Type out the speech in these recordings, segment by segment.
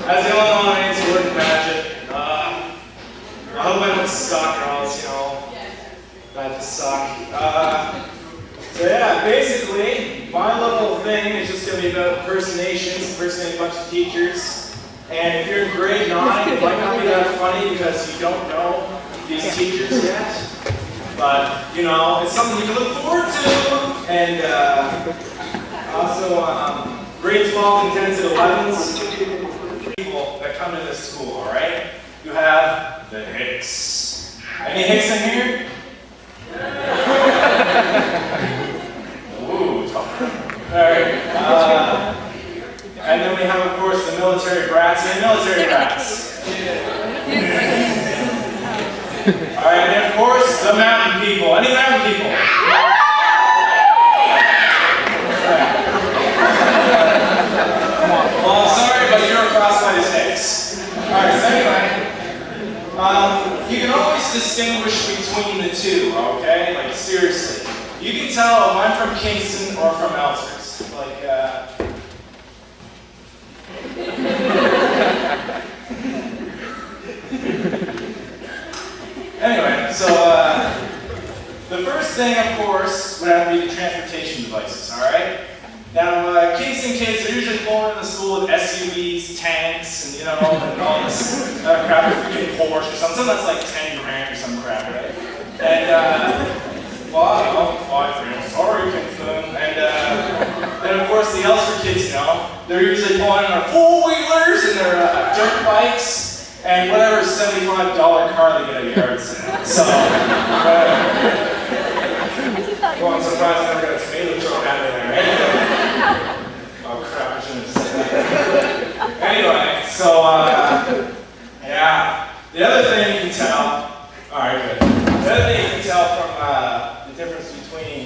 As you all know, my name's Gord. I hope I don't suck or else, I just suck. So yeah, basically, my little thing is just going to be about impersonations, impersonating a bunch of teachers. And if you're in grade 9, it might not be that funny because you don't know these teachers yet. But, it's something you can look forward to. And also, grade 12 and 10s and 11s, people that come to this school, all right? You have the Hicks. Any Hicks in here? Ooh, tough. All right. And then we have, of course, the military brats and the military brats. All right, and of course, the mountain people. Any mountain people? Well, I'm sorry, but you're across by the Hicks. All right, so anyway, you can always distinguish between the two, okay? Like, seriously. You can tell if I'm from Kingston or from Elters. Like, anyway, so the first thing, of course, would have to be the transportation devices, all right? Now, Kingston kids are usually born in the school with SUVs, tanks, and and all this crap, freaking Porsche or something that's like 10 grand or some crap, right? And, well, sorry, Kingston. And of course, the Elster kids, they're usually pulling in their four-wheelers and their dirt bikes and whatever $75 car they get at a yard sale. So, well, I'm surprised I never got a tomato thrown at me there, right? Oh crap, I shouldn't have said that. Anyway, so, yeah. The other thing you can tell, alright, good. The other thing you can tell from the difference between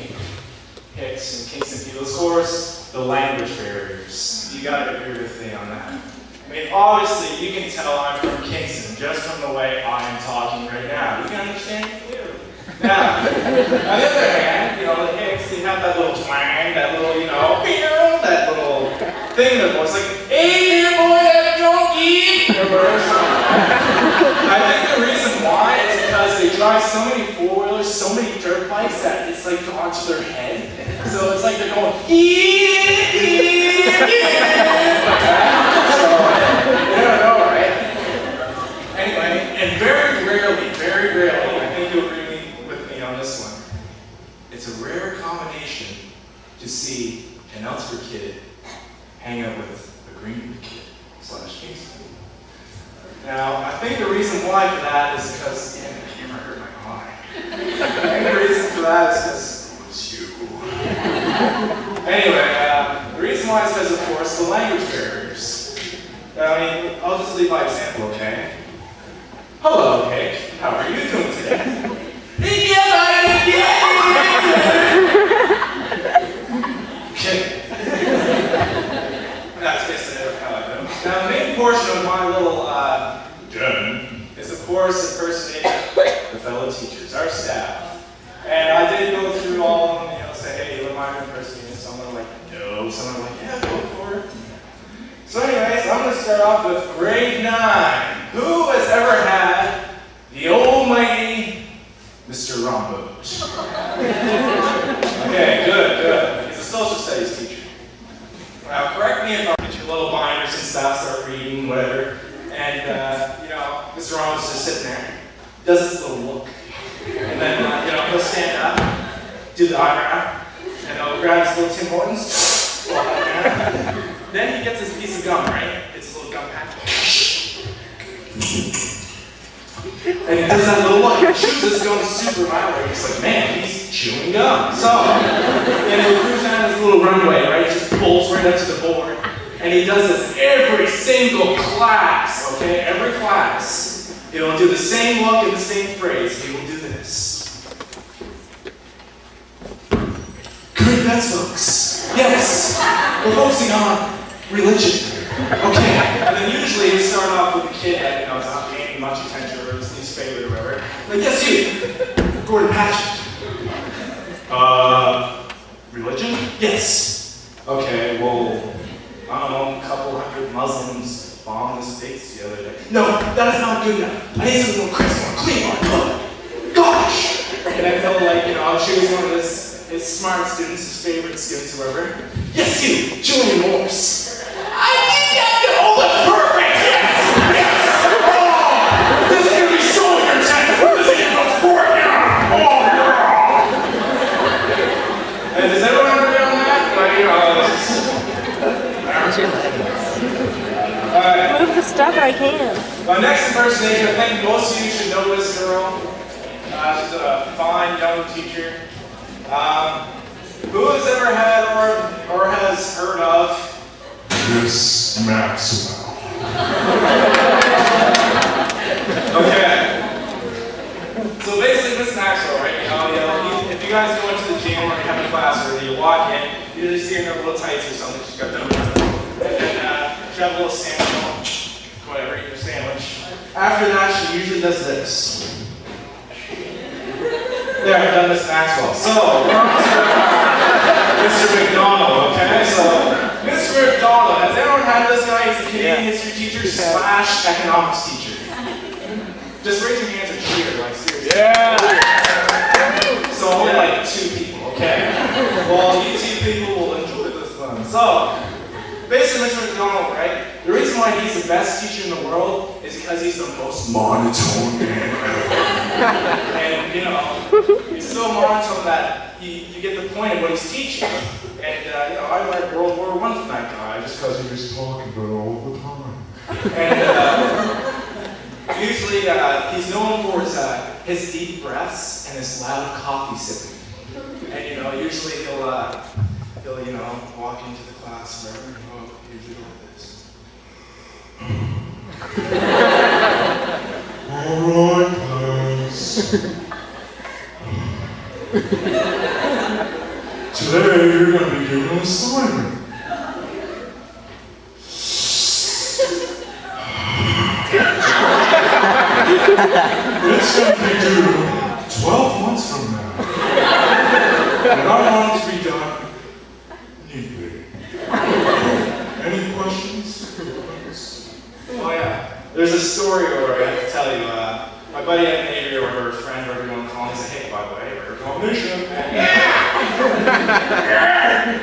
Hicks and Kingston people is, of course, the language barriers. You gotta agree with me on that. I mean, obviously, you can tell I'm from Kingston just from the way I'm talking right now. You can understand clearly. Now, on the other hand, the Hicks, they have that little twang, that little, that little thing in their voice, like, hey, dear boy, don't eat. I think the reason why is because they drive so many four-wheelers, so many dirt bikes that it's like gone to their head. So it's like they're going, eat. So, you never know, right? Anyway, and very rarely, I think you'll agree with me on this one. It's a rare combination to see an Elster kid hang out with a Greenwood kid / Kingston. Now, I think the reason why for that is because, damn, the camera hurt my eye. I think the reason for that is because it's you. Anyway, the reason why is because, of course, the language barriers. I'll just lead by example, okay? Hello, Hick. How are you doing today? Okay. That's basically how I do. Now, the main portion of my little journey is, of course, impersonating the fellow teachers, our staff. And I did go through all of them, say, hey, you mind impersonating someone? Like, no. Someone like, yeah, go for it. So anyways, I'm going to start off with grade 9. Who has ever had the almighty Mr. Rombos? Okay, good. He's a social studies teacher. Now, correct me if I'm get your little binders and stuff, start reading, whatever. And, Mr. Rombos is just sitting there, does this little look. And then, he'll stand up, do the eyebrow, and he'll grab his little Tim Hortons, then he gets his piece of gum, right? It's a little gum pack. And he does that little look, and chews his gum super mildly. He's like, man, he's chewing gum. So, and he'll cruise down this little runway, right? He just pulls right up to the board. And he does this every single class, okay? Every class. He'll do the same look and the same phrase. He will do this. Good events, folks. Yes, we're focusing on religion. Okay, and then usually you start off with a kid that is not paying much attention or is his favorite or whatever. Like, yes, you, Gordon Patchett. Religion? Yes. Okay, well, I don't know, a couple hundred Muslims, fine. Mom the steaks the other day. No, that is not good enough. I need something more crisp, more clean, more good. Gosh! And I felt like, I'll choose one of his smart students, his favorite students, whoever. Yes, you, Julian Morse. I did that! Oh, that's perfect! Yes! Yes! Oh! This is gonna be so intense! This is gonna work! Yeah! Oh, yeah! And does everyone agree on that? Move the stuff I can. My next impersonation, I think most of you should know this girl. She's a fine young teacher. Who has ever had or has heard of Miss Maxwell? Okay. So basically, Miss Maxwell, right? If you guys go into the gym or you have a class or you walk in, you usually see her in her little tights or something. She's got them. And then she has a little sandwich, whatever, eat your sandwich. After that, she usually does this. There, I've done Miss Maxwell. So, we're on to Mr. McDonald, okay? So, Mr. McDonald, has anyone had this guy? He's a Canadian history teacher / economics teacher. Just raise your hands or cheer, like seriously. Yeah! So, only like 2 people, okay? Well, you 2 people will enjoy this one. So, basically, Mr. McDonald, right? The reason why he's the best teacher in the world is because he's the most monotone man ever. And, he's so monotone that you get the point of what he's teaching. And, I learned World War I from that guy just because he was talking about it all the time. And usually he's known for his deep breaths and his loud coffee sipping. And, usually he'll walk into the class wherever he goes, usually like this. All right, guys. Today you're going to be given an assignment. It's going to be due 12 months from now. And I want it to be done neatly. Any questions? Oh yeah, there's a story where I have to tell you. My buddy had an Avery, or her friend, whatever you want to call him, he's a hick, by the way, or a combination.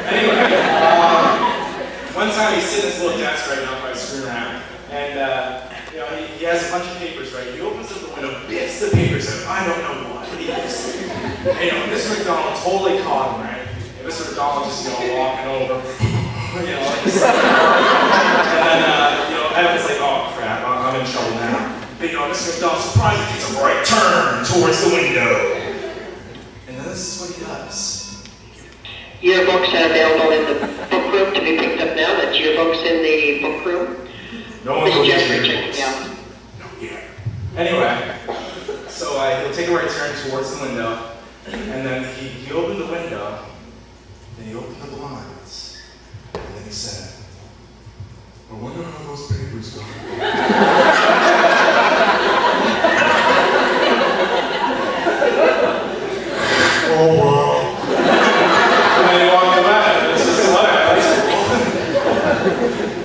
Anyway, one time he's sitting at his little desk right now, probably screwing around, and he has a bunch of papers, right? He opens up the window, biffs the papers out. I don't know what, but he biffs it. And Mr. McDonald totally caught him, right? And Mr. McDonald just, walking over, and then, Evan's like, oh crap, I'm in trouble now. But Mr. McDonald surprisingly takes a right turn towards the window. And then this is what he does. Yearbooks are available in the book room to be picked up now. That's yearbooks in the book room. No one Miss Jeffrey checking out. Anyway, so he'll take a right turn towards the window, and then he opened the window, then he opened the blinds, and then he said, I wonder how those papers go.